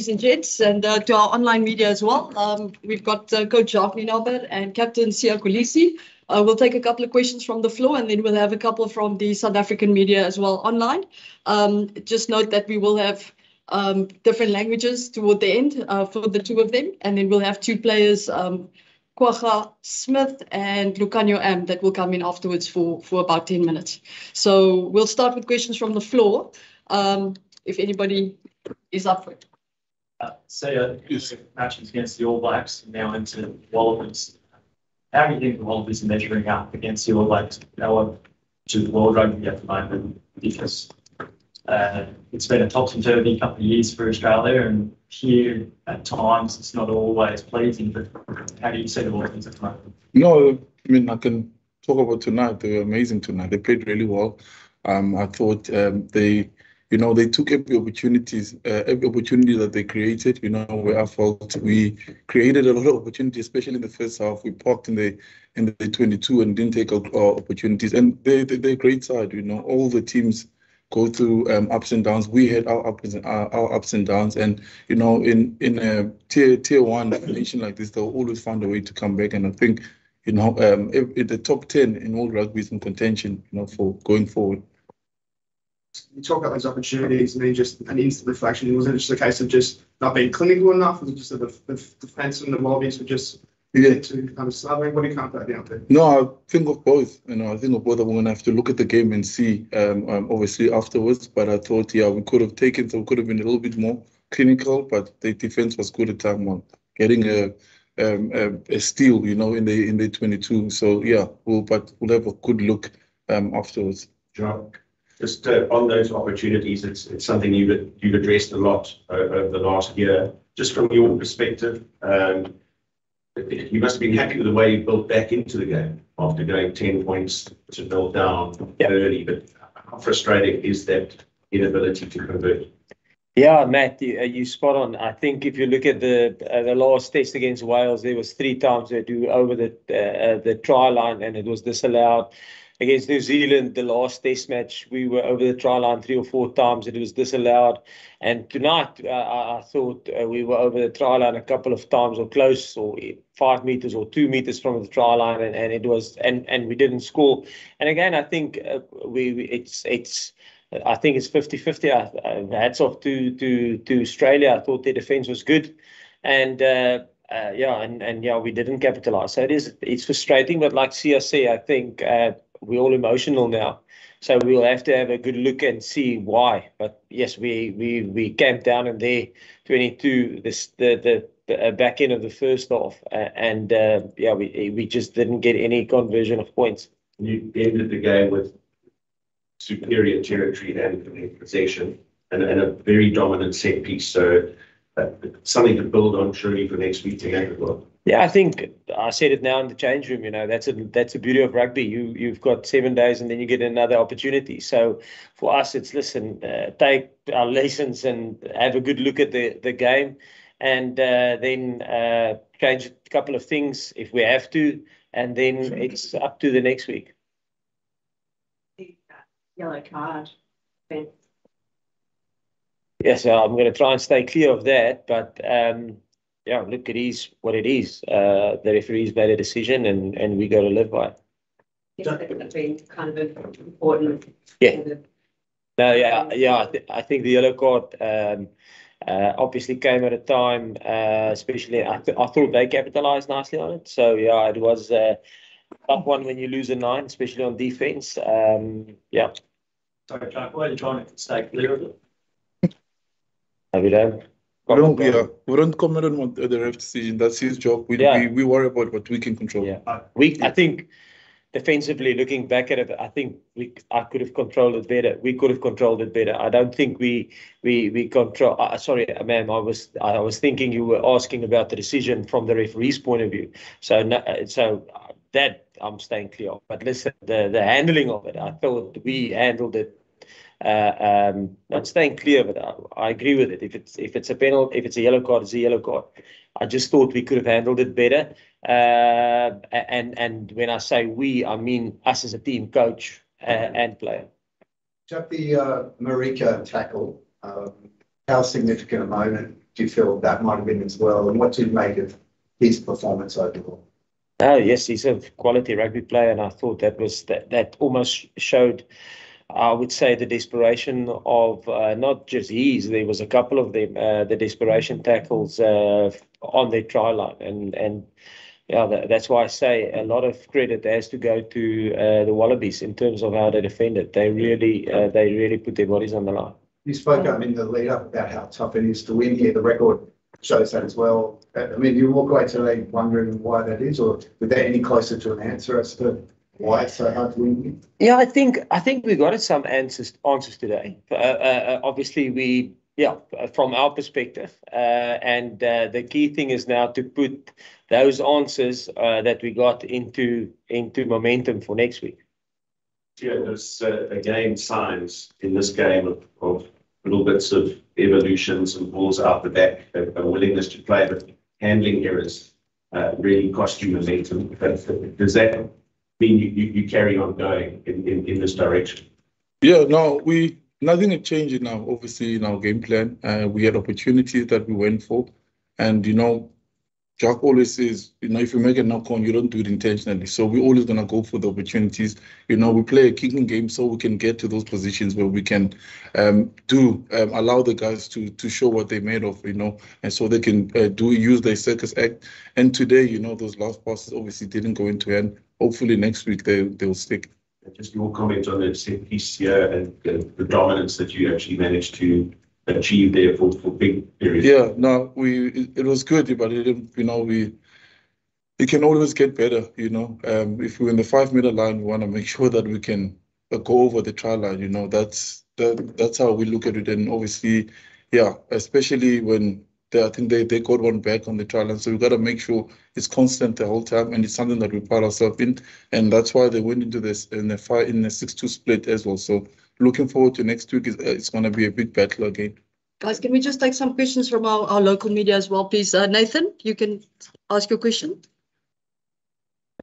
ladies and gents, and to our online media as well. We've got Coach Jacques Ninaber and Captain Sia Kolisi. We'll take a couple of questions from the floor, and then we'll have a couple from the South African media as well online. Just note that we will have different languages toward the end for the two of them, and then we'll have two players, Kwagga Smith and Lucanio M, that will come in afterwards for about 10 minutes. So we'll start with questions from the floor, if anybody is up for it. So matches against the All Blacks, now into Wallabies. How do you think the Wallabies are measuring up against the All Blacks? To the World Rugby at the moment, because it's been a topsy-turvy couple of years for Australia, and here at times it's not always pleasing. But how do you see the Wallabies at the moment? No, I mean, I can talk about tonight. They were amazing tonight. They played really well. I thought they took every opportunity that they created. Where I felt we created a lot of opportunities, especially in the first half. We parked in the 22 and didn't take our opportunities. And they're a great side. All the teams go through ups and downs. We had our ups and downs, and in a tier one nation like this, they'll always find a way to come back. And I think the top 10 in world rugby is in contention, for going forward. You talk about those opportunities, and then just an instant reflection. Was it just a case of just not being clinical enough? Was it just that the defence and the Wallabies were just too kind of slugging? What do you compare down to? No, I think of both. I think of both. We're going to have to look at the game and see, obviously, afterwards. But I thought, we could have been a little bit more clinical, but the defence was good at time one, getting a steal, in the 22. So, we'll have a good look afterwards. John, just on those opportunities, it's something you've addressed a lot over the last year. Just from your perspective, you must have been happy with the way you built back into the game after going 10 points to build down early. But how frustrating is that inability to convert? Yeah, Matt, you spot on. I think if you look at the last test against Wales, there was 3 times they do over the try line, and it was disallowed. Against New Zealand, the last test match, we were over the try line 3 or 4 times, and it was disallowed. And tonight, I thought we were over the try line a couple of times, or close, or 5 meters or 2 meters from the try line, and it was, and we didn't score. And again, I think it's 50-50. Hats off to Australia. I thought their defence was good, and we didn't capitalise. So it's frustrating, but like Sia said, I think we're all emotional now, so we'll have to have a good look and see why. But yes, we camped down in there 22 the back end of the first half, and we just didn't get any conversion of points. You ended the game with superior territory and possession, and a very dominant set piece. So something to build on surely for next week as well. Yeah, I think I said it now in the change room. That's the beauty of rugby. You've got 7 days, and then you get another opportunity. So for us, it's take our lessons and have a good look at the game, and then change a couple of things if we have to, and then it's up to the next week. Yellow card. Yes, I'm going to try and stay clear of that, but look, it is what it is. The referees made a decision, and we got to live by it. It's been kind of important. Yeah. No, I think the yellow card obviously came at a time, especially I thought they capitalised nicely on it. So it was a tough one when you lose a 9, especially on defence. Sorry, Jack, why are you trying to stay clear of it? We don't comment on the ref decision. That's his job. We worry about what we can control. Yeah. I think defensively, looking back at it, I think I could have controlled it better. We could have controlled it better. I don't think we control. Sorry, ma'am. I was thinking you were asking about the decision from the referee's point of view. So that I'm staying clear of. But listen, the handling of it, I thought we handled it. Not staying clear of it. I agree with it. If it's a penalty, if it's a yellow card, it's a yellow card. I just thought we could have handled it better. And when I say we, I mean us as a team, coach and player. Just the Marika tackle, how significant a moment do you feel that might have been as well? And what do you make of his performance overall? Oh, yes, he's a quality rugby player, and I thought that almost showed, I would say, the desperation of not just his. There was a couple of them, the desperation tackles on their try line, and yeah, that's why I say a lot of credit has to go to the Wallabies in terms of how they defended. They really put their bodies on the line. You spoke in the lead up about how tough it is to win here. The record shows that as well. I mean, you walk away today wondering why that is, or were there any closer to an answer as to why it's so hard to win here? Yeah, I think we got some answers today. Obviously, from our perspective, and the key thing is now to put those answers that we got into momentum for next week. Yeah, there's again signs in this game of little bits of evolutions and balls out the back, a willingness to play, but handling errors really cost you momentum. Does that mean you carry on going in this direction? Yeah, no, nothing had changed now, obviously, in our game plan. We had opportunities that we went for. And, Jack always says, if you make a knock on, you don't do it intentionally. So we're always going to go for the opportunities. We play a kicking game so we can get to those positions where we can allow the guys to show what they're made of, and so they can use their circus act. And today, those last passes obviously didn't go into hand. Hopefully next week they'll stick. Just your comment on the set piece here and the dominance that you actually managed to achieve there for big periods. Yeah, no, it was good, but it didn't, we can always get better, if we're in the 5 meter line, we want to make sure that we can go over the try line, that's how we look at it. And obviously, yeah, especially when I think they got one back on the try line. So we've got to make sure it's constant the whole time, and it's something that we pride ourselves in. And that's why they went into this in the 6-2 split as well. So looking forward to next week. It's going to be a big battle again. Guys, can we just take some questions from our local media as well, please? Nathan, you can ask your question.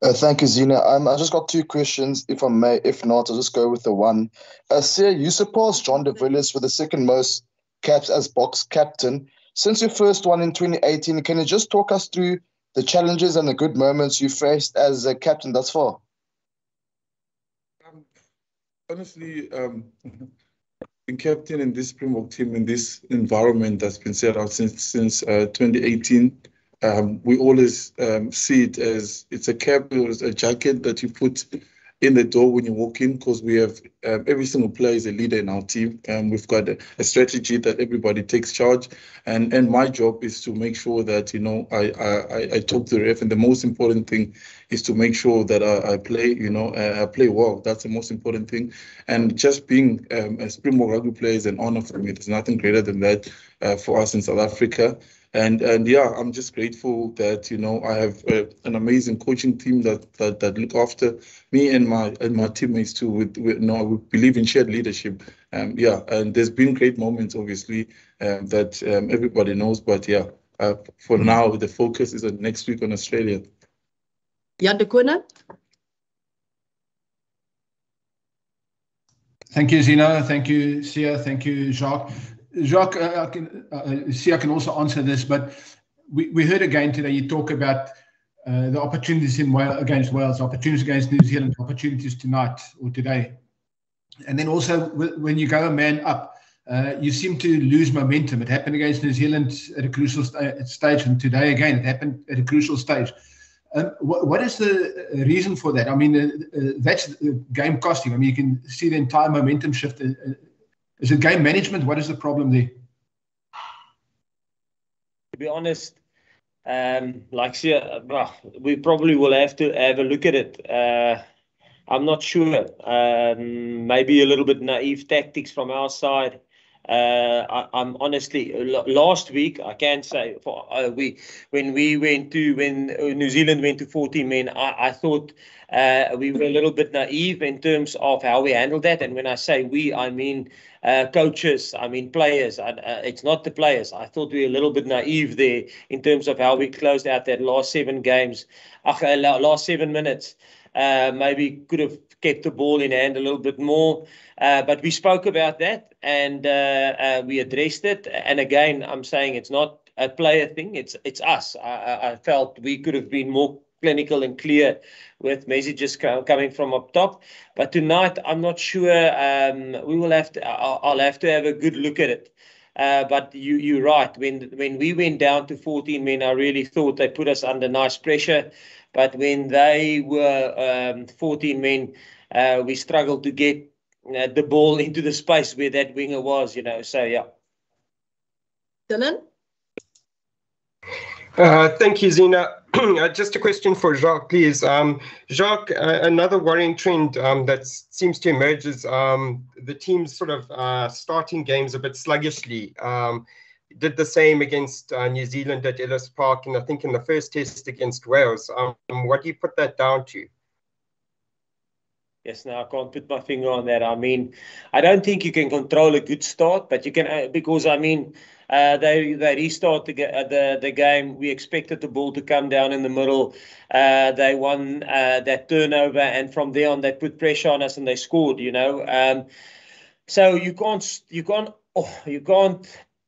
Thank you, Zina. I just got 2 questions, if I may. If not, I'll just go with the one. Sia, you surpassed John de Villiers with the second most caps as box captain. Since your first one in 2018, can you just talk us through the challenges and the good moments you faced as a captain thus far? Honestly, being captain in this Springbok team, in this environment that's been set out since 2018, we always see it as it's a cap or a jacket that you put in the door when you walk in, because we have every single player is a leader in our team, and we've got a strategy that everybody takes charge. And my job is to make sure that I talk to the ref, and the most important thing is to make sure that I play I play well. That's the most important thing. And just being a Springbok rugby player is an honor for me. There's nothing greater than that for us in South Africa. And yeah, I'm just grateful that I have an amazing coaching team that look after me and my teammates too. We believe in shared leadership. Yeah, and there's been great moments, obviously, that everybody knows. But yeah, for now, the focus is on next week on Australia. Jan de Koning. Thank you, Zina. Thank you, Sia. Thank you, Jacques. Jacques, Sia can also answer this, but we heard again today you talk about the opportunities against Wales, opportunities against New Zealand, opportunities tonight or today. And then also when you go a man up, you seem to lose momentum. It happened against New Zealand at a crucial stage, and today again it happened at a crucial stage. What is the reason for that? I mean, that's game costing. I mean, you can see the entire momentum shift. Is it game management? What is the problem there? To be honest, we probably will have to have a look at it. I'm not sure. Maybe a little bit naive tactics from our side. I'm honestly, last week I can say when New Zealand went to 14 men, I thought we were a little bit naive in terms of how we handled that. And when I say we, I mean coaches, I mean players. It's not the players. I thought we were a little bit naive there in terms of how we closed out that last 7 games, last 7 minutes. Maybe could have kept the ball in hand a little bit more. But we spoke about that and we addressed it. And again, I'm saying it's not a player thing. It's us. I felt we could have been more clinical and clear with messages coming from up top. But tonight, I'm not sure. We will have to. I'll have to have a good look at it. But you're right. When we went down to 14 men, I really thought they put us under nice pressure. But when they were 14 men, we struggled to get the ball into the space where that winger was. So yeah. Dylan? Thank you, Zina. Just a question for Jacques, please. Jacques, another worrying trend that seems to emerge is the teams sort of starting games a bit sluggishly. Did the same against New Zealand at Ellis Park, and I think in the first test against Wales. What do you put that down to? Yes, no, I can't put my finger on that. I mean, I don't think you can control a good start, but you can because I mean, they restart the game. We expected the ball to come down in the middle. They won that turnover, and from there on, they put pressure on us and they scored. So you can't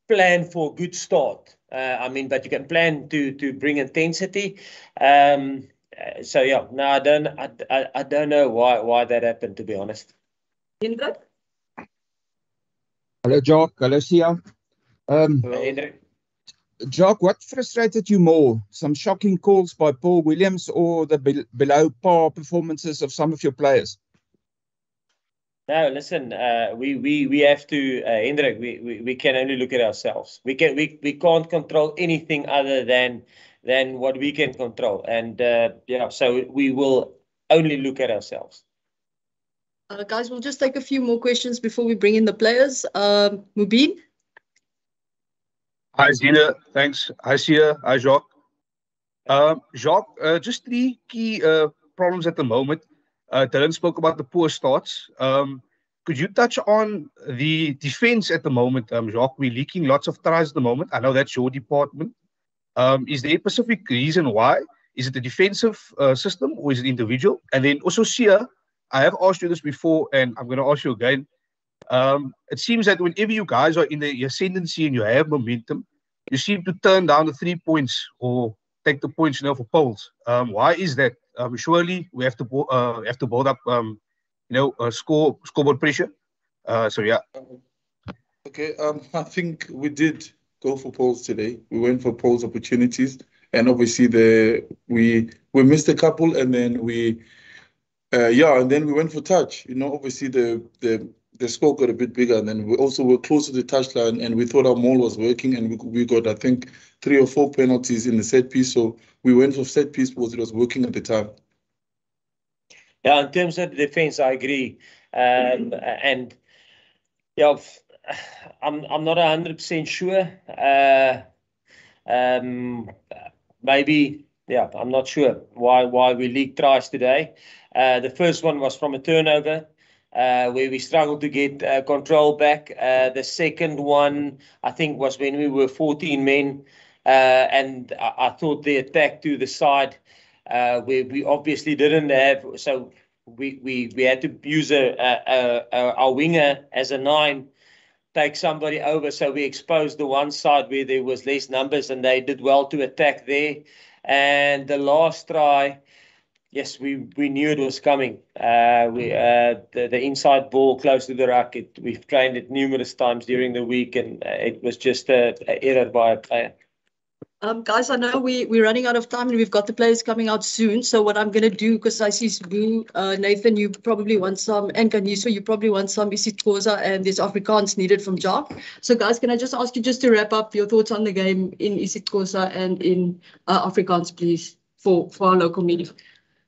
plan for a good start. I mean, but you can plan to bring intensity. So yeah, no, I don't know why that happened, to be honest. Hendrik? Hello, Jacques. Hello, Sia. Hendrik? Jacques, what frustrated you more? Some shocking calls by Paul Williams or the below par performances of some of your players? No, listen, we have to, Hendrik, we can only look at ourselves. We can't control anything other than what we can control. And yeah, so we will only look at ourselves. Guys, we'll just take a few more questions before we bring in the players. Mubin? Hi, Zina. Thanks. Hi, Sia. Hi, Jacques. Jacques, just 3 key problems at the moment. Dylan spoke about the poor starts. Could you touch on the defense at the moment, Jacques? We're leaking lots of tries at the moment. I know that's your department. Is there a specific reason why? Is it the defensive system or is it individual? And then also, Sia, I have asked you this before and I'm going to ask you again. It seems that whenever you guys are in the ascendancy and you have momentum, you seem to turn down the 3 points or take the points for polls. Why is that? Surely we have to build up, scoreboard pressure. So yeah. Okay. I think we did go for polls today. We went for polls opportunities, and obviously we missed a couple, and then and then we went for touch. Obviously the score got a bit bigger, and then we also were close to the touchline, and we thought our maul was working, and we got, I think, 3 or 4 penalties in the set piece. So we went for set piece because it was working at the time. Yeah, in terms of the defense, I agree. And yeah, I'm not 100% sure. Maybe, yeah, I'm not sure why we leaked tries today. The first one was from a turnover, where we struggled to get control back. The second one, I think, was when we were 14 men, and I thought the attack to the side, where we obviously didn't have, so we had to use our winger as a 9, take somebody over, so we exposed the one side where there was less numbers, and they did well to attack there. And the last try, yes, we knew it was coming. The inside ball close to the ruck, we've trained it numerous times during the week, and it was just an error by a player. Guys, I know we're running out of time and we've got the players coming out soon. So what I'm going to do, because I see Sbu, Nathan, you probably want some, and Kaniso, you probably want some isiXhosa, and there's Afrikaans needed from Jacques. So guys, can I just ask you just to wrap up your thoughts on the game in isiXhosa and in Afrikaans, please, for our local media?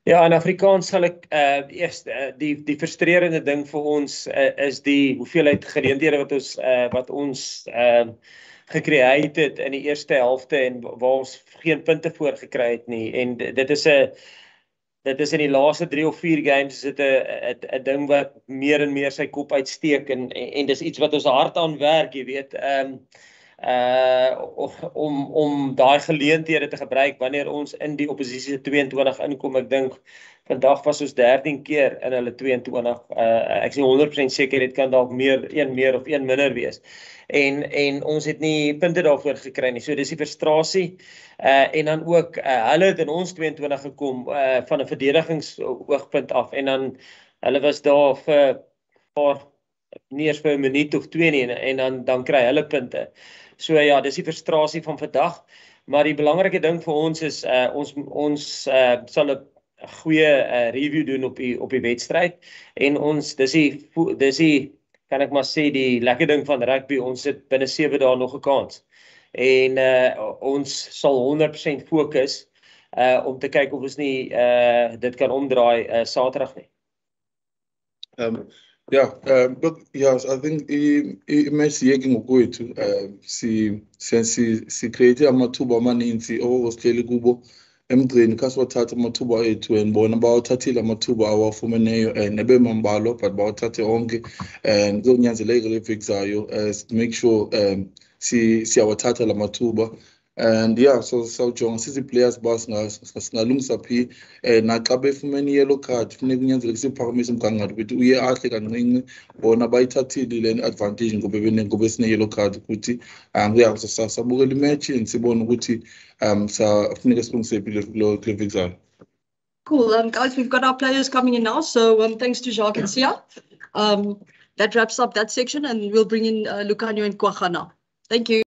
Ja, in Afrikaans sal ek eers die frustrerende ding vir ons is die hoeveelheid geleenthede wat ons gecreëer het in die eerste helfte en waar ons geen punte voor gekry het nie. En dit is in die laaste 3 of 4 games is dit 'n ding wat meer en meer sy kop uitsteek en dis iets wat ons hard aan werk, jy weet. om daai geleenthede te gebruik wanneer ons in die oppositie se 22 inkom. Ek dink vandag was ons 13 keer in hulle 22. Ek is nie 100% seker, dit kan dalk een meer of een minder wees. En ons het nie punte daarvoor gekry nie. So dis die frustrasie. En dan ook hulle het in ons 22 gekom van 'n verdedigingsoogpunt af, en dan hulle was daar vir nie eers vir 'n minuut of 2 nie, en dan kry hulle punte. So ja, dis die frustrasie van vandag, maar die belangrike ding vir ons is ons sal 'n goeie review doen op die wedstryd, en ons dis die kan ek maar sê die lekker ding van rugby, ons sit binne 7 dae nog 'n kans. En ons sal 100% fokus om te kyk of ons nie dit kan omdraai Saterdag nie. But yes, I think imesi ngokwethu si create amathuba amaninzi owosileli kubo emgcini khasiwathatha amathuba ethu, and bona bawathathile amathuba awafumeneyo nebemambalwa, but bawathathe onke, and kuzonyanzeleka le veki zayo make sure siyawathatha la mathuba. And yeah, so jonga sisi players singalungisa phi naxa befumene yellow card kufuneka kunyanzeleke siphakamise umgangatho ukuthi uye ahle kancinci, bona bayithathile le advantage ngoba sine yellow card ukuthi sabukela imatch sibone ukuthi safuneka silungise phi le veki zayo. Cool. Guys, we've got our players coming in now, so thanks to Jacques and Sia. That wraps up that section, and we'll bring in Lucanio and Kwagana. Thank you.